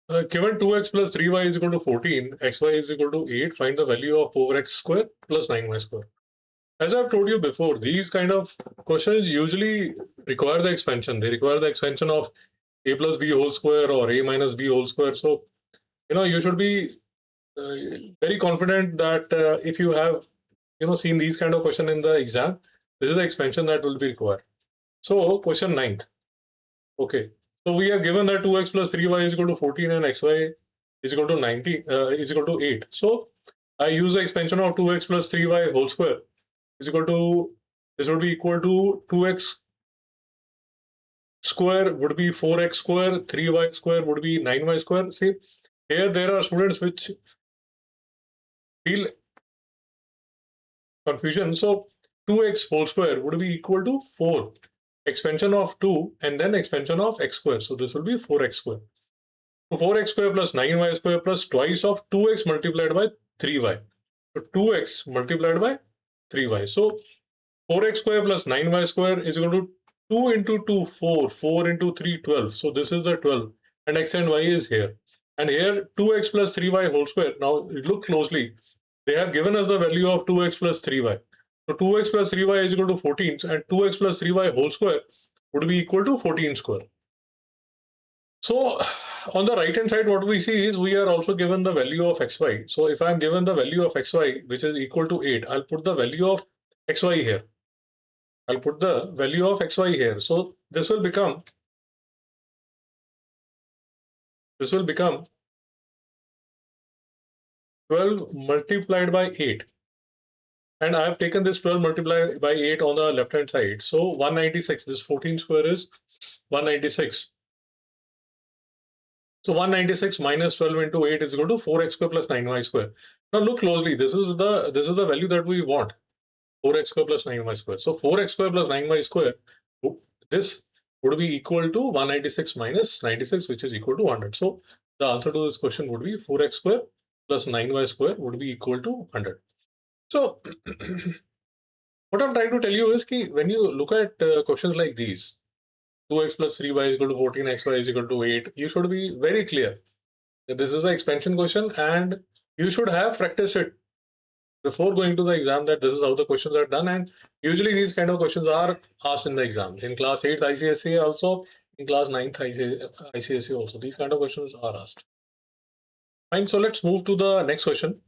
Given 2x plus 3y is equal to 14, xy is equal to 8, find the value of 4x square plus 9y square. As I've told you before, these kind of questions usually require the expansion. They require the expansion of a plus b whole square or a minus b whole square. So, you should be very confident that if you have, seen these kind of question in the exam, this is the expansion that will be required. So, question 9th. Okay. So we are given that 2x plus 3y is equal to 14 and xy is equal to 90 is equal to 8. So I use the expansion of 2x plus 3y whole square is equal to, this would be equal to 2x square would be 4x square, 3y square would be 9y square. See, here there are students which feel confusion. So 2x whole square would be equal to 4 expansion of 2 and then expansion of x square. So this will be 4x square. So 4x square plus 9y square plus twice of 2x multiplied by 3y. So 2x multiplied by 3y. So 4x square plus 9y square is equal to 2 into 2, 4, 4 into 3, 12. So this is the 12 and x and y is here. And here 2x plus 3y whole square. Now look closely. They have given us the value of 2x plus 3y. So 2x plus 3y is equal to 14 and 2x plus 3y whole square would be equal to 14 square. So on the right hand side, what we see is we are also given the value of xy. So if I am given the value of xy, which is equal to 8, I'll put the value of xy here. I'll put the value of xy here. So this will become 12 multiplied by 8. And I have taken this 12 multiplied by 8 on the left hand side. So 196, this 14 square is 196. So 196 minus 12 into 8 is equal to 4x square plus 9y square. Now look closely. This is the value that we want. 4x square plus 9y square. So 4x square plus 9y square, this would be equal to 196 minus 96, which is equal to 100. So the answer to this question would be 4x square plus 9y square would be equal to 100. So what I'm trying to tell you is that when you look at questions like these, 2x plus 3y is equal to 14, xy is equal to 8, you should be very clear that this is an expansion question and you should have practiced it before going to the exam, that this is how the questions are done. And usually these kind of questions are asked in the exams. In class 8th ICSE also, in class 9th ICSE also, these kind of questions are asked. Fine, so let's move to the next question.